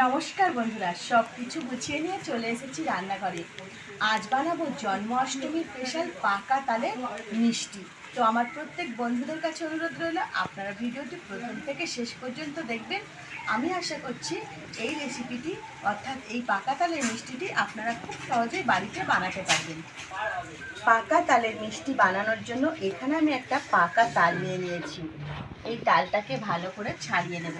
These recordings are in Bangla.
নমস্কার বন্ধুরা, সব কিছু গুছিয়ে নিয়ে চলে এসেছি রান্নাঘরে। আজ বানাবো জন্মাষ্টমীর স্পেশাল পাকা তালের মিষ্টি। তো আমার প্রত্যেক বন্ধুদের কাছে অনুরোধ রইল, আপনারা ভিডিওটি প্রথম থেকে শেষ পর্যন্ত দেখবেন। আমি আশা করছি এই রেসিপিটি অর্থাৎ এই পাকা তালের মিষ্টিটি আপনারা খুব সহজেই বাড়িতে বানাতে পারবেন। পাকা তালের মিষ্টি বানানোর জন্য এখানে আমি একটা পাকা তাল নিয়ে নিয়েছি। এই তালটাকে ভালো করে ছাড়িয়ে নেব।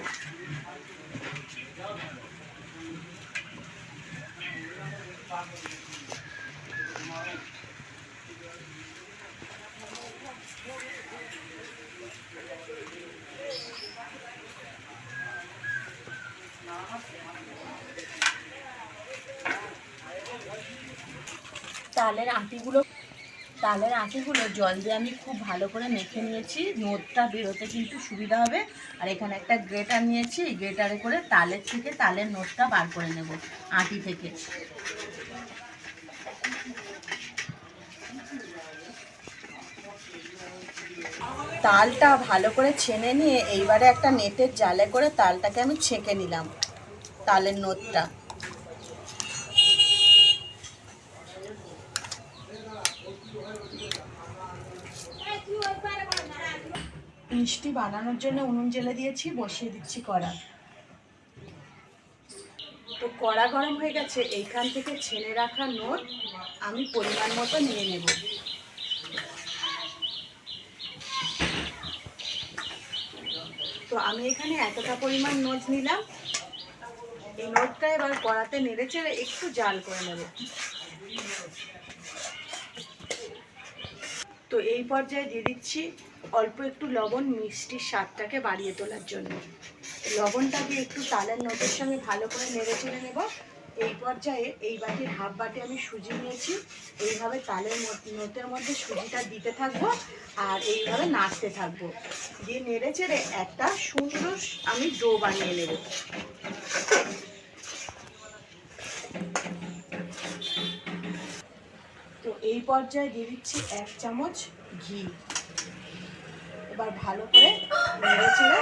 তালের আঁটিগুলো জল দিয়ে আমি খুব ভালো করে মেখে নিয়েছি। নোটটা বেরোতে কিন্তু সুবিধা হবে। আর এখানে একটা গ্রেটার নিয়েছি, এই গ্রেটারে করে তালের থেকে তালের নোটটা বার করে নেব আঁটি থেকে। তালটা ভালো করে ছেনে নিয়ে এইবারে একটা নেটের জালে করে তালটাকে আমি ছেঁকে নিলাম, তালের নোটটা। মিষ্টি বানানোর জন্য উনুন জ্বেলে দিয়েছি, বসিয়ে দিচ্ছি কড়া। তো কড়া গরম হয়ে গেছে, এইখান থেকে ছেনে রাখা নোট আমি পরিমাণ মতো নিয়ে নেব। তো আমি এখানে এতটা পরিমাণ নোট নিলাম। এই নোটটা এবার কড়াতে নেড়ে চেড়ে একটু জাল করে নেব। তো এই পর্যায়ে দিয়ে দিচ্ছি অল্প একটু লবণ, মিষ্টির স্বাদটাকে বাড়িয়ে তোলার জন্য। লবণটাকে একটু তালের নোটের সঙ্গে ভালো করে নেড়ে চেড়ে নেব। এই পর্যায়ে এই বাটির হাফ বাটি আমি সুজি নিয়েছি। এইভাবে তালের নোটের মধ্যে সুজিটা দিতে থাকবো আর এইভাবে নাড়তে থাকবো। দিয়ে নেড়ে চেড়ে একটা সুন্দর আমি ডো বানিয়ে নেব। তো এই পর্যায়ে দিয়ে দিচ্ছি 1 চামচ ঘি। এবার ভালো করে নেড়ে চেড়ে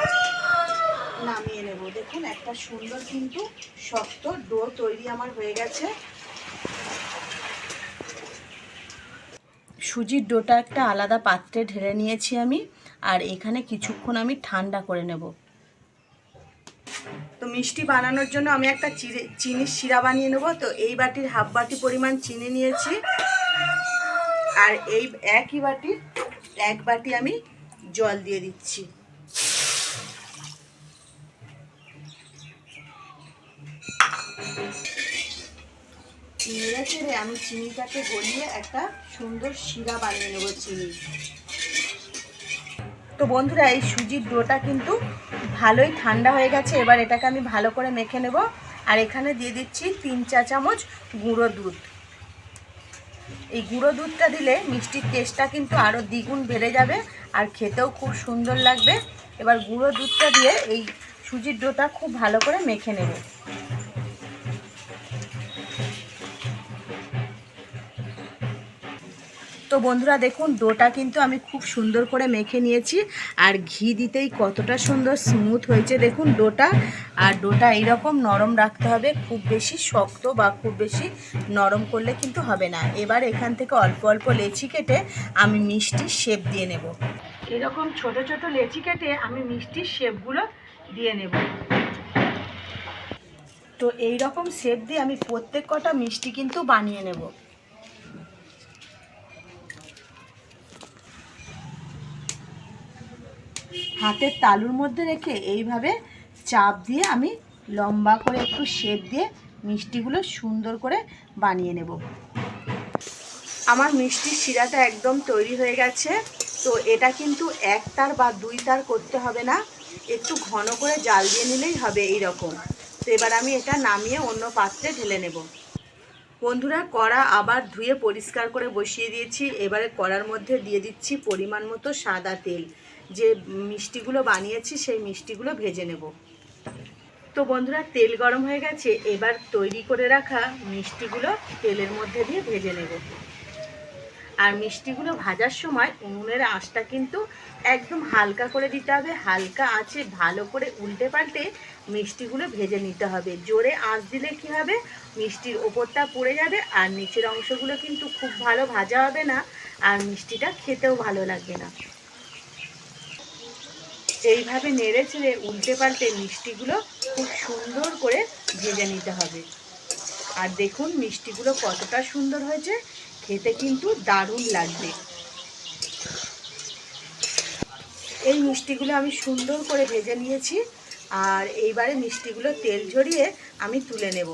নামিয়ে নেব। দেখুন একটা সুন্দর কিন্তু শক্ত ডো তৈরি আমার হয়ে গেছে। সুজির ডোটা একটা আলাদা পাত্রে ঢেলে নিয়েছি আমি, আর এখানে কিছুক্ষণ আমি ঠান্ডা করে নেব। তো মিষ্টি বানানোর জন্য আমি একটা চিনির শিরা বানিয়ে নেব। তো এই বাটির হাফ বাটি পরিমাণ চিনি নিয়েছি, আর এই একই বাটির 1 বাটি আমি জল দিয়ে দিচ্ছি। নেড়ে চেড়ে আমি চিনিটাকে গলিয়ে একটা সুন্দর শিরা বানিয়ে নেব চিনি। তো বন্ধুরা, এই সুজির ডোটা কিন্তু ভালোই ঠান্ডা হয়ে গেছে। এবার এটাকে আমি ভালো করে মেখে নেব। আর এখানে দিয়ে দিচ্ছি 3 চা চামচ গুঁড়ো দুধ। এই গুঁড়ো দুধটা দিলে মিষ্টির টেস্টটা কিন্তু আরও দ্বিগুণ বেড়ে যাবে আর খেতেও খুব সুন্দর লাগবে। এবার গুঁড়ো দুধটা দিয়ে এই সুজির ডোটা খুব ভালো করে মেখে নেব। তো বন্ধুরা দেখুন, ডোটা কিন্তু আমি খুব সুন্দর করে মেখে নিয়েছি। আর ঘি দিতেই কতটা সুন্দর স্মুথ হয়েছে দেখুন ডোটা। আর ডোটা এইরকম নরম রাখতে হবে, খুব বেশি শক্ত বা খুব বেশি নরম করলে কিন্তু হবে না। এবার এখান থেকে অল্প অল্প লেচি কেটে আমি মিষ্টির শেপ দিয়ে নেব। এরকম ছোট ছোট লেচি কেটে আমি মিষ্টির শেপগুলো দিয়ে নেব। তো এই রকম শেপ দিয়ে আমি প্রত্যেক কটা মিষ্টি কিন্তু বানিয়ে নেব। হাতের তালুর মধ্যে রেখে এইভাবে চাপ দিয়ে আমি লম্বা করে একটু শেপ দিয়ে মিষ্টিগুলো সুন্দর করে বানিয়ে নেব। আমার মিষ্টির শিরাটা একদম তৈরি হয়ে গেছে। তো এটা কিন্তু 1 তার বা 2 তার করতে হবে না, একটু ঘন করে জাল দিয়ে নিলেই হবে এই রকম। তো এবার আমি এটা নামিয়ে অন্য পাত্রে ঢেলে নেব। বন্ধুরা, কড়া আবার ধুয়ে পরিষ্কার করে বসিয়ে দিয়েছি। এবারে কড়ার মধ্যে দিয়ে দিচ্ছি পরিমাণ মতো সাদা তেল। যে মিষ্টিগুলো বানিয়েছি সেই মিষ্টিগুলো ভেজে নেব। তো বন্ধুরা, তেল গরম হয়ে গেছে। এবার তৈরি করে রাখা মিষ্টিগুলো তেলের মধ্যে দিয়ে ভেজে নেব। আর মিষ্টিগুলো ভাজার সময় উনুনের আঁচটা কিন্তু একদম হালকা করে দিতে হবে। হালকা আঁচে ভালো করে উল্টে পাল্টে মিষ্টিগুলো ভেজে নিতে হবে। জোরে আঁচ দিলে কী হবে, মিষ্টির ওপরটা পুড়ে যাবে আর নিচের অংশগুলো কিন্তু খুব ভালো ভাজা হবে না, আর মিষ্টিটা খেতেও ভালো লাগবে না। এইভাবে নেড়ে চেড়ে উল্টে পাল্টে মিষ্টিগুলো খুব সুন্দর করে ভেজে নিতে হবে। আর দেখুন মিষ্টিগুলো কতটা সুন্দর হয়েছে, খেতে কিন্তু দারুণ লাগবে। এই মিষ্টিগুলো আমি সুন্দর করে ভেজে নিয়েছি, আর এইবারে মিষ্টিগুলো তেল ঝরিয়ে আমি তুলে নেব।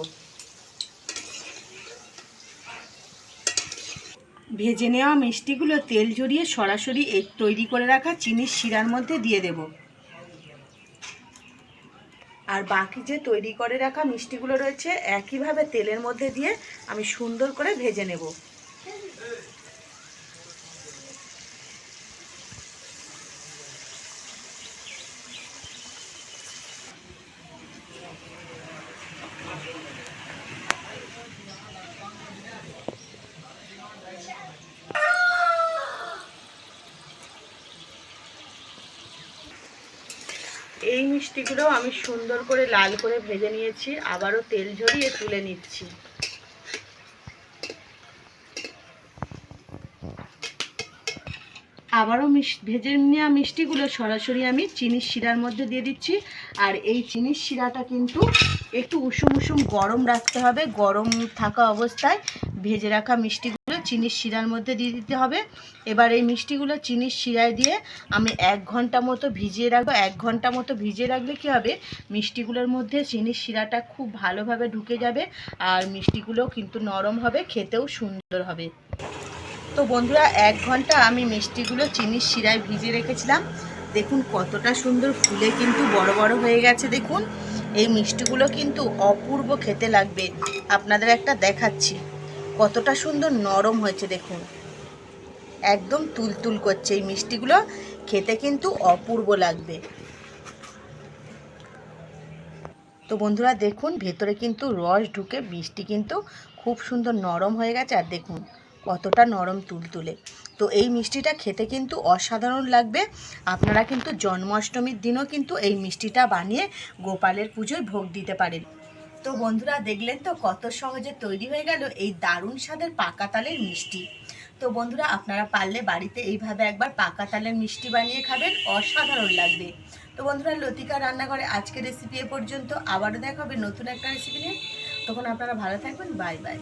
ভেজে নেওয়া মিষ্টিগুলো তেল ঝরিয়ে সরাসরি তৈরি করে রাখা চিনির শিরার মধ্যে দিয়ে দেব। আর বাকি যে তৈরি করে রাখা মিষ্টিগুলো রয়েছে একইভাবে তেলের মধ্যে দিয়ে আমি সুন্দর করে ভেজে নেব। এই মিষ্টিগুলো আমি সুন্দর করে লাল করে ভেজে নিয়েছি, আবারও তেল ঝরিয়ে তুলে নিচ্ছি। আবারও ভেজে নেওয়া মিষ্টিগুলো সরাসরি আমি চিনির শিরার মধ্যে দিয়ে দিচ্ছি। আর এই চিনির শিরাটা কিন্তু একটু উষুম উষুম গরম রাখতে হবে। গরম থাকা অবস্থায় ভেজে রাখা মিষ্টিগুলো চিনির শিরার মধ্যে দিয়ে দিতে হবে। এবার এই মিষ্টিগুলো চিনির শিরায় দিয়ে আমি 1 ঘন্টা মতো ভিজিয়ে রাখবো। 1 ঘন্টা মতো ভিজিয়ে রাখলে কী হবে, মিষ্টিগুলোর মধ্যে চিনির শিরাটা খুব ভালোভাবে ঢুকে যাবে, আর মিষ্টিগুলো কিন্তু নরম হবে, খেতেও সুন্দর হবে। তো বন্ধুরা 1 ঘন্টা আমি মিষ্টিগুলো চিনির শিরায় ভিজিয়ে রেখেছিলাম। দেখুন কতটা সুন্দর ফুলে কিন্তু বড় বড় হয়ে গেছে। দেখুন এই মিষ্টিগুলো কিন্তু অপূর্ব খেতে লাগবে। আপনাদের একটা দেখাচ্ছি কতটা সুন্দর নরম হয়েছে। দেখুন একদম তুলতুল করছে। এই মিষ্টিগুলো খেতে কিন্তু অপূর্ব লাগবে। তো বন্ধুরা দেখুন ভেতরে কিন্তু রস ঢুকে মিষ্টি কিন্তু খুব সুন্দর নরম হয়ে গেছে। আর দেখুন কতটা নরম তুলতুলে। তো এই মিষ্টিটা খেতে কিন্তু অসাধারণ লাগবে। আপনারা কিন্তু জন্মাষ্টমীর দিনও কিন্তু এই মিষ্টিটা বানিয়ে গোপালের পুজোয় ভোগ দিতে পারেন। তো বন্ধুরা দেখলেন তো কত সহজে তৈরি হয়ে গেল এই দারুণ স্বাদের পাকা তালের মিষ্টি। তো বন্ধুরা আপনারা পারলে বাড়িতে এইভাবে একবার পাকা তালের মিষ্টি বানিয়ে খাবেন, অসাধারণ লাগবে। তো বন্ধুরা লতিকা রান্নাঘরে আজকের রেসিপি এ পর্যন্ত। আবারও দেখা হবে নতুন একটা রেসিপি নিয়ে। তখন আপনারা ভালো থাকবেন। Bye bye.